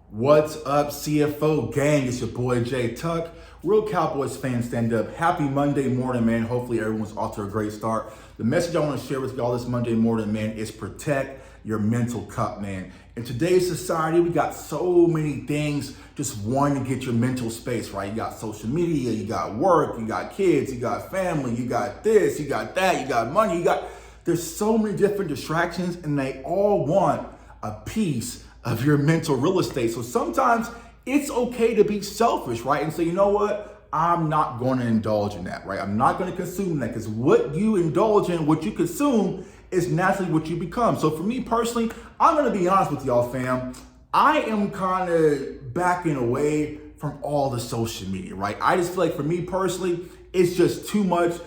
What's up, CFO gang? It's your boy Jay Tuck. Real Cowboys fans, stand up. Happy Monday morning, man. Hopefully everyone's off to a great start. The message I want to share with y'all this Monday morning, man, is protect your mental cup, man. In today's society, we got so many things just wanting to get your mental space, right? You got social media, you got work, you got kids, you got family, you got this, you got that, you got money, there's so many different distractions and they all want a piece of your mental real estate. So sometimes it's okay to be selfish, right? And say, you know what? I'm not going to indulge in that, right? I'm not going to consume that because what you indulge in, what you consume is naturally what you become. So for me personally, I'm going to be honest with y'all, fam. I am kind of backing away from all the social media, right? I just feel like for me personally, it's just too much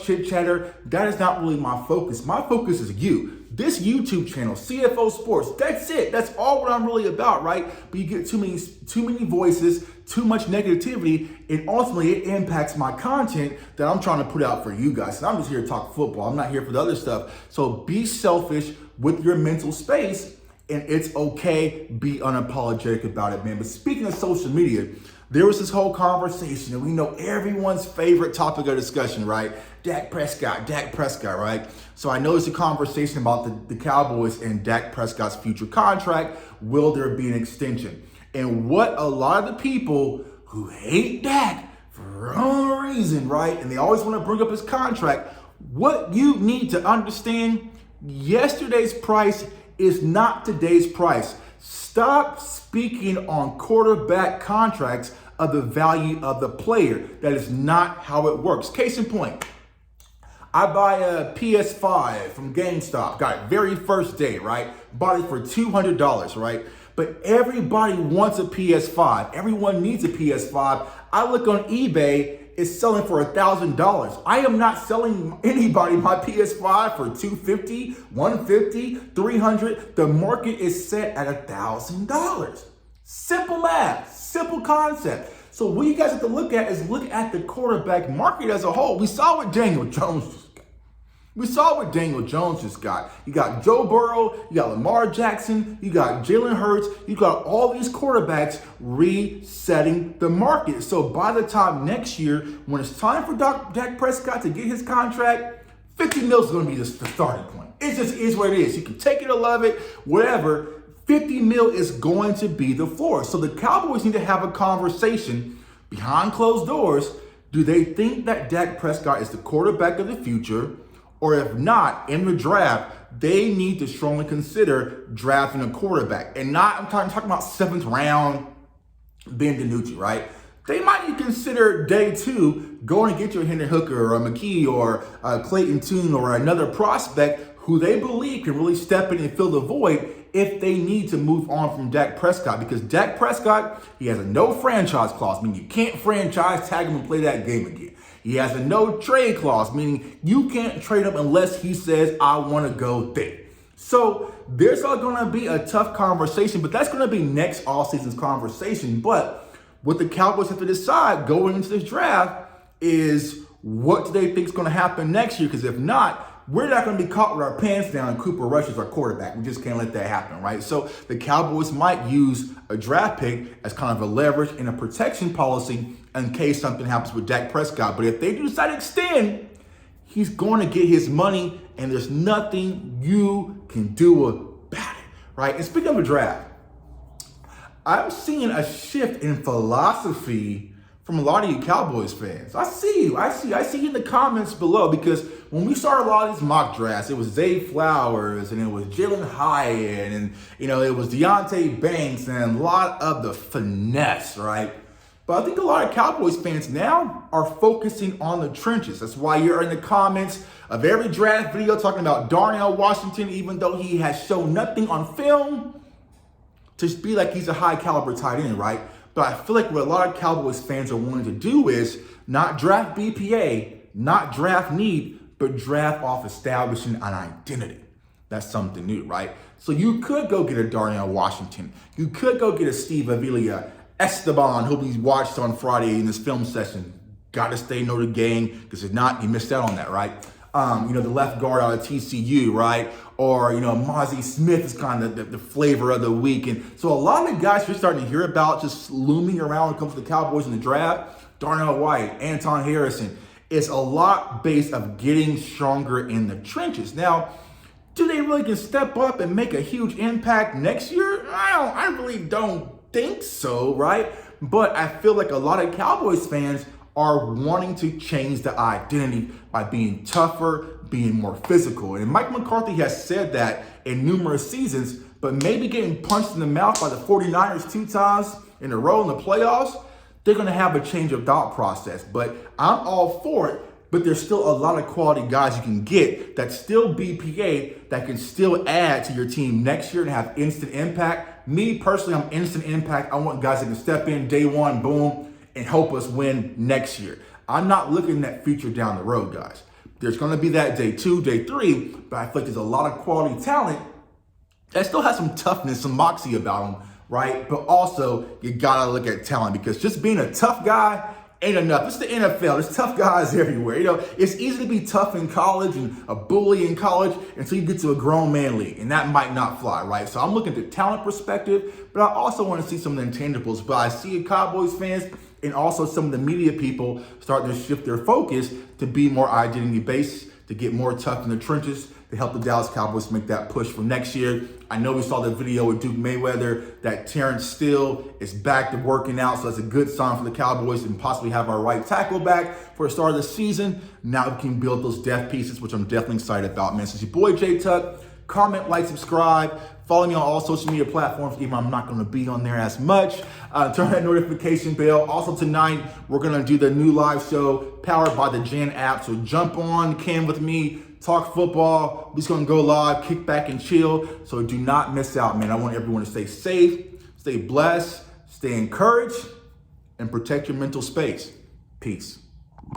chit chatter. That is not really my focus. My focus is you. This YouTube channel, CFO Sports, that's it. That's all what I'm really about, right? But you get too many voices, too much negativity, and ultimately it impacts my content that I'm trying to put out for you guys. And I'm just here to talk football. I'm not here for the other stuff. So be selfish with your mental space, and it's okay. Be unapologetic about it, man. But speaking of social media, there was this whole conversation, and we know everyone's favorite topic of discussion, right? Dak Prescott, right? So I know there's a conversation about the Cowboys and Dak Prescott's future contract. Will there be an extension? And what a lot of the people who hate Dak for wrong reason, right? And they always want to bring up his contract. What you need to understand, yesterday's price is not today's price. Stop speaking on quarterback contracts of the value of the player. That is not how it works. Case in point, I buy a PS5 from GameStop, got it very first day, right? Bought it for $200, right? But everybody wants a PS5. Everyone needs a PS5. I look on eBay, it's selling for $1,000. I am not selling anybody my PS5 for $250, $150, $300. The market is set at $1,000. Simple math, simple concept. So what you guys have to look at is look at the quarterback market as a whole. We saw what Daniel Jones just got. You got Joe Burrow, you got Lamar Jackson, you got Jalen Hurts, you got all these quarterbacks resetting the market. So by the time next year, when it's time for Dak Prescott to get his contract, 50 mil is going to be the starting point. It just is what it is. You can take it or love it, whatever. 50 mil is going to be the floor. So the Cowboys need to have a conversation behind closed doors. Do they think that Dak Prescott is the quarterback of the future? Or if not, in the draft, they need to strongly consider drafting a quarterback. And not, I'm talking about 7th round, Ben DiNucci, right? They might even consider day 2 going to get your Hendon Hooker or McKee or Clayton Tune or another prospect who they believe can really step in and fill the void if they need to move on from Dak Prescott. Because Dak Prescott, he has a no franchise clause, meaning you can't franchise tag him and play that game again. He has a no trade clause, meaning you can't trade him unless he says, I want to go there. So there's going to be a tough conversation, but that's going to be next offseason's conversation. But what the Cowboys have to decide going into this draft is what do they think is going to happen next year? Because if not, we're not going to be caught with our pants down and Cooper Rush is our quarterback. We just can't let that happen, right? So the Cowboys might use a draft pick as kind of a leverage and a protection policy in case something happens with Dak Prescott. But if they do decide to extend, he's going to get his money and there's nothing you can do about it, right? And speaking of a draft, I'm seeing a shift in philosophy from a lot of you Cowboys fans. I see you in the comments below, because when we started a lot of these mock drafts, it was Zay Flowers and it was Jalen Hyatt and it was Deontay Banks and a lot of the finesse, right? But I think a lot of Cowboys fans now are focusing on the trenches. That's why you're in the comments of every draft video talking about Darnell Washington, even though he has shown nothing on film to be like he's a high caliber tight end, right? But I feel like what a lot of Cowboys fans are wanting to do is not draft BPA, not draft need, but draft off establishing an identity. That's something new, right? So you could go get a Darnell Washington. You could go get a Steve Avila, Esteban, who'll be watched on Friday in this film session. Got to stay Notre Dame, because if not, you missed out on that, right? The left guard out of TCU, right? Or, Mozzie Smith is kind of the flavor of the week. And so a lot of the guys you're starting to hear about just looming around when it comes to the Cowboys in the draft, Darnell White, Anton Harrison, is a lot based of getting stronger in the trenches. Now, do they really can step up and make a huge impact next year? I really don't think so, right? But I feel like a lot of Cowboys fans are wanting to change the identity by being tougher, being more physical. And Mike McCarthy has said that in numerous seasons, but maybe getting punched in the mouth by the 49ers 2 times in a row in the playoffs, they're going to have a change of thought process. But I'm all for it. But there's still a lot of quality guys you can get that still BPA, that can still add to your team next year and have instant impact. Me personally, I'm instant impact. I want guys that can step in day one, boom, and help us win next year. I'm not looking at future down the road, guys. There's going to be that day 2, day 3, but I feel like there's a lot of quality talent that still has some toughness, some moxie about them, right? But also, you got to look at talent, because just being a tough guy ain't enough. It's the NFL. There's tough guys everywhere. It's easy to be tough in college and a bully in college until you get to a grown man league, and that might not fly, right? So I'm looking at the talent perspective, but I also want to see some of the intangibles. But I see Cowboys fans and also some of the media people starting to shift their focus to be more identity-based, to get more tough in the trenches, to help the Dallas Cowboys make that push for next year. I know we saw the video with Duke Mayweather that Terrence Steele is back to working out, so that's a good sign for the Cowboys, and possibly have our right tackle back for the start of the season. Now we can build those depth pieces, which I'm definitely excited about, man. So it's your boy J Tuck. Comment, like, subscribe. Follow me on all social media platforms, even though I'm not going to be on there as much. Turn that notification bell. Also tonight, we're going to do the new live show powered by the Jan app. So jump on, Cam with me, talk football. We're just going to go live, kick back and chill. So do not miss out, man. I want everyone to stay safe, stay blessed, stay encouraged, and protect your mental space. Peace.